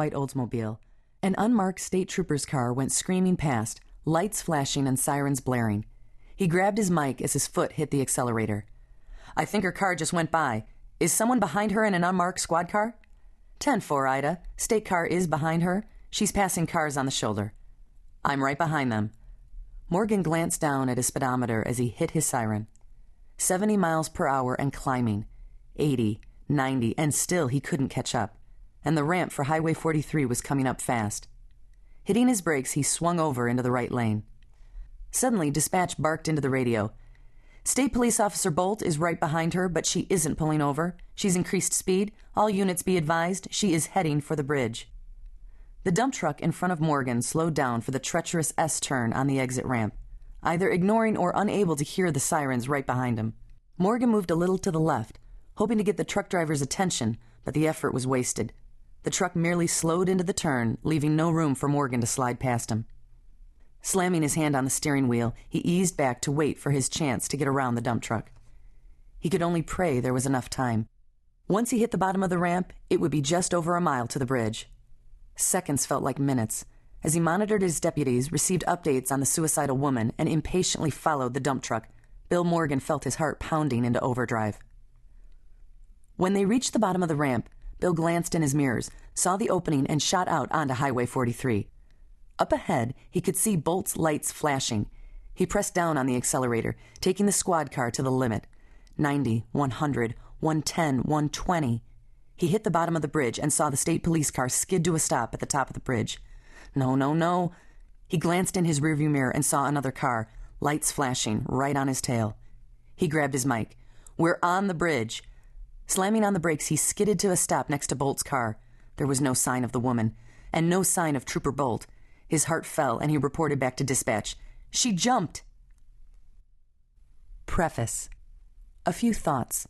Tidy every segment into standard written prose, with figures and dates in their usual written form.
white Oldsmobile. An unmarked state trooper's car went screaming past, lights flashing and sirens blaring. He grabbed his mic as his foot hit the accelerator. "I think her car just went by. Is someone behind her in an unmarked squad car?" 10-4, Ida. State car is behind her. She's passing cars on the shoulder." "I'm right behind them." Morgan glanced down at his speedometer as he hit his siren. 70 miles per hour and climbing. 80, 90, and still he couldn't catch up. And the ramp for Highway 43 was coming up fast. Hitting his brakes, he swung over into the right lane. Suddenly, dispatch barked into the radio. "State Police Officer Bolt is right behind her, but she isn't pulling over. She's increased speed. All units be advised, she is heading for the bridge." The dump truck in front of Morgan slowed down for the treacherous S-turn on the exit ramp, either ignoring or unable to hear the sirens right behind him. Morgan moved a little to the left, hoping to get the truck driver's attention, but the effort was wasted. The truck merely slowed into the turn, leaving no room for Morgan to slide past him. Slamming his hand on the steering wheel, he eased back to wait for his chance to get around the dump truck. He could only pray there was enough time. Once he hit the bottom of the ramp, it would be just over a mile to the bridge. Seconds felt like minutes. As he monitored his deputies, received updates on the suicidal woman, and impatiently followed the dump truck, Bill Morgan felt his heart pounding into overdrive. When they reached the bottom of the ramp, Bill glanced in his mirrors, saw the opening, and shot out onto Highway 43. Up ahead, he could see Bolt's lights flashing. He pressed down on the accelerator, taking the squad car to the limit. 90, 100, 110, 120. He hit the bottom of the bridge and saw the state police car skid to a stop at the top of the bridge. No, no, no. He glanced in his rearview mirror and saw another car, lights flashing, right on his tail. He grabbed his mic. "We're on the bridge." Slamming on the brakes, he skidded to a stop next to Bolt's car. There was no sign of the woman, and no sign of Trooper Bolt. His heart fell, and he reported back to dispatch. "She jumped." Preface. A few thoughts.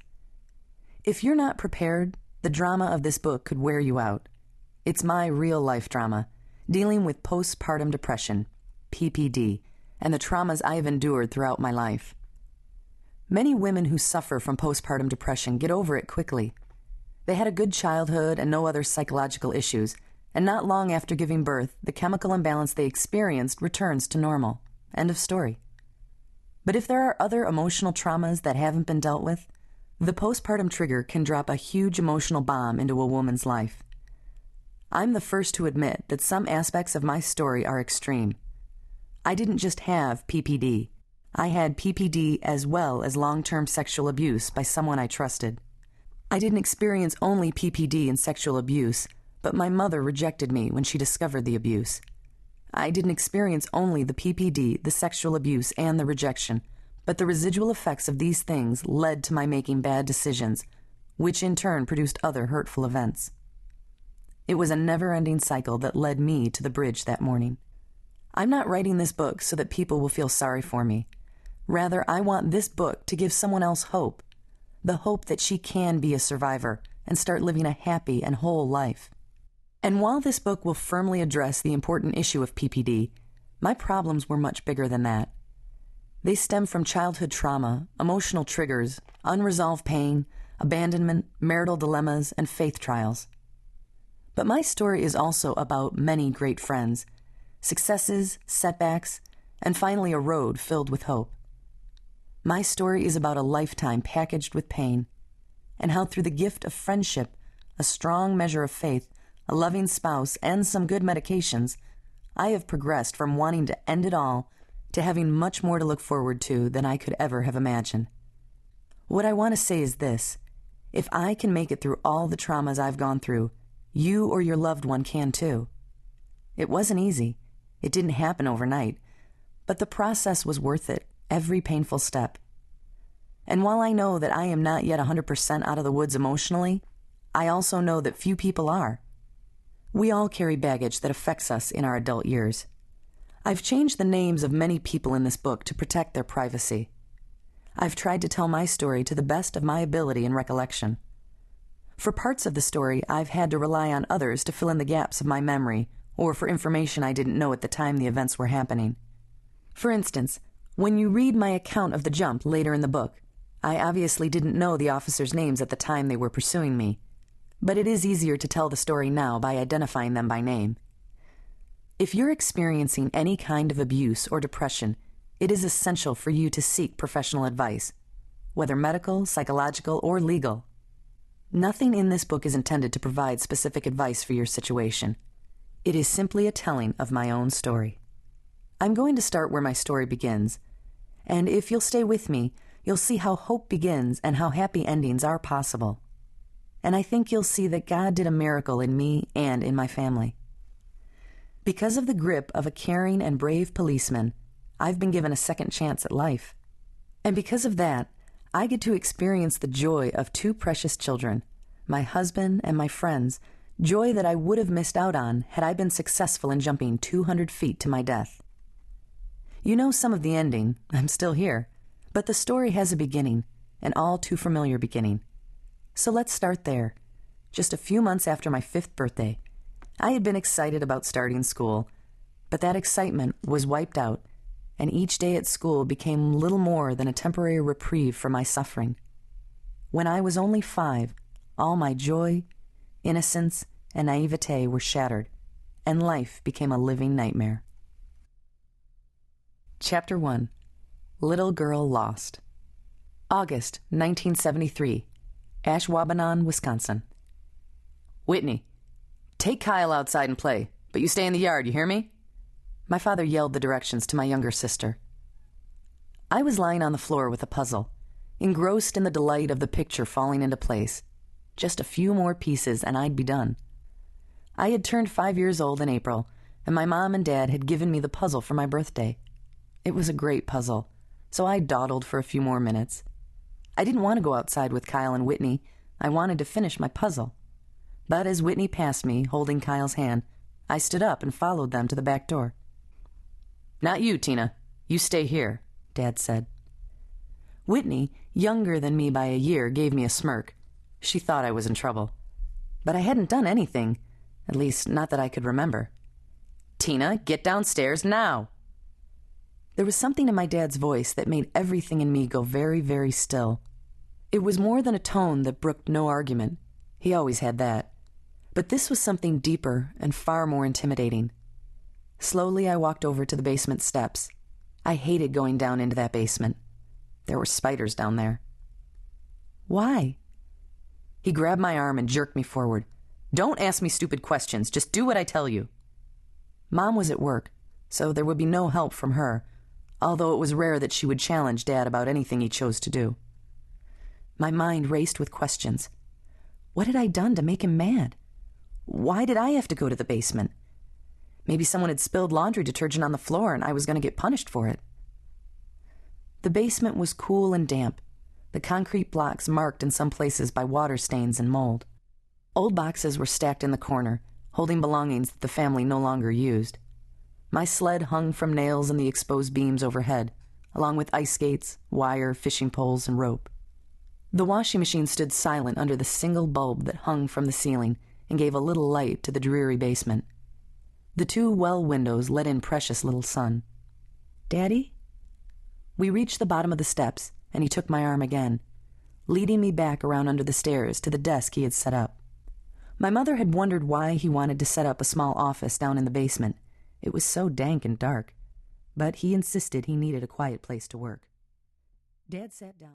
If you're not prepared, the drama of this book could wear you out. It's my real-life drama, dealing with postpartum depression, PPD, and the traumas I have endured throughout my life. Many women who suffer from postpartum depression get over it quickly. They had a good childhood and no other psychological issues, and not long after giving birth, the chemical imbalance they experienced returns to normal. End of story. But if there are other emotional traumas that haven't been dealt with, the postpartum trigger can drop a huge emotional bomb into a woman's life. I'm the first to admit that some aspects of my story are extreme. I didn't just have PPD. I had PPD as well as long-term sexual abuse by someone I trusted. I didn't experience only PPD and sexual abuse, but my mother rejected me when she discovered the abuse. I didn't experience only the PPD, the sexual abuse, and the rejection, but the residual effects of these things led to my making bad decisions, which in turn produced other hurtful events. It was a never-ending cycle that led me to the bridge that morning. I'm not writing this book so that people will feel sorry for me. Rather, I want this book to give someone else hope, the hope that she can be a survivor and start living a happy and whole life. And while this book will firmly address the important issue of PPD, my problems were much bigger than that. They stem from childhood trauma, emotional triggers, unresolved pain, abandonment, marital dilemmas, and faith trials. But my story is also about many great friends, successes, setbacks, and finally a road filled with hope. My story is about a lifetime packaged with pain, and how through the gift of friendship, a strong measure of faith, a loving spouse, and some good medications, I have progressed from wanting to end it all to having much more to look forward to than I could ever have imagined. What I want to say is this: if I can make it through all the traumas I've gone through, you or your loved one can too. It wasn't easy. It didn't happen overnight, but the process was worth it, every painful step. And while I know that I am not yet 100% out of the woods emotionally, I also know that few people are. We all carry baggage that affects us in our adult years. I've changed the names of many people in this book to protect their privacy. I've tried to tell my story to the best of my ability and recollection. For parts of the story, I've had to rely on others to fill in the gaps of my memory, or for information I didn't know at the time the events were happening. For instance, when you read my account of the jump later in the book, I obviously didn't know the officers' names at the time they were pursuing me. but it is easier to tell the story now by identifying them by name. If you're experiencing any kind of abuse or depression, it is essential for you to seek professional advice, whether medical, psychological, or legal. Nothing in this book is intended to provide specific advice for your situation. It is simply a telling of my own story. I'm going to start where my story begins, and if you'll stay with me, you'll see how hope begins and how happy endings are possible. And I think you'll see that God did a miracle in me and in my family. Because of the grip of a caring and brave policeman, I've been given a second chance at life. And because of that, I get to experience the joy of two precious children, my husband and my friends, joy that I would have missed out on had I been successful in jumping 200 feet to my death. You know some of the ending. I'm still here. But the story has a beginning, an all too familiar beginning. So let's start there. Just a few months after my 5th birthday, I had been excited about starting school, but that excitement was wiped out, and each day at school became little more than a temporary reprieve for my suffering. When I was only 5, all my joy, innocence, and naivete were shattered, and life became a living nightmare. Chapter 1. Little Girl Lost. August 1973, Ashwaubenon, Wisconsin. Whitney, take Kyle outside and play, but you stay in the yard, you hear me? My father yelled the directions to my younger sister. I was lying on the floor with a puzzle, engrossed in the delight of the picture falling into place. Just a few more pieces and I'd be done. I had turned 5 years old in April, and my mom and dad had given me the puzzle for my birthday. It was a great puzzle, so I dawdled for a few more minutes. I didn't want to go outside with Kyle and Whitney. I wanted to finish my puzzle. But as Whitney passed me, holding Kyle's hand, I stood up and followed them to the back door. Not you, Tina. You stay here, Dad said. Whitney, younger than me by a year, gave me a smirk. She thought I was in trouble. But I hadn't done anything, at least not that I could remember. Tina, get downstairs now. There was something in my dad's voice that made everything in me go very, very still. It was more than a tone that brooked no argument. He always had that. But this was something deeper and far more intimidating. Slowly, I walked over to the basement steps. I hated going down into that basement. There were spiders down there. Why? He grabbed my arm and jerked me forward. Don't ask me stupid questions. Just do what I tell you. Mom was at work, so there would be no help from her, although it was rare that she would challenge Dad about anything he chose to do. My mind raced with questions. What had I done to make him mad? Why did I have to go to the basement? Maybe someone had spilled laundry detergent on the floor and I was going to get punished for it. The basement was cool and damp, the concrete blocks marked in some places by water stains and mold. Old boxes were stacked in the corner, holding belongings that the family no longer used. My sled hung from nails in the exposed beams overhead, along with ice skates, wire, fishing poles, and rope. The washing machine stood silent under the single bulb that hung from the ceiling and gave a little light to the dreary basement. The 2 well windows let in precious little sun. Daddy? We reached the bottom of the steps, and he took my arm again, leading me back around under the stairs to the desk he had set up. My mother had wondered why he wanted to set up a small office down in the basement. It was so dank and dark, but he insisted he needed a quiet place to work. Dad sat down.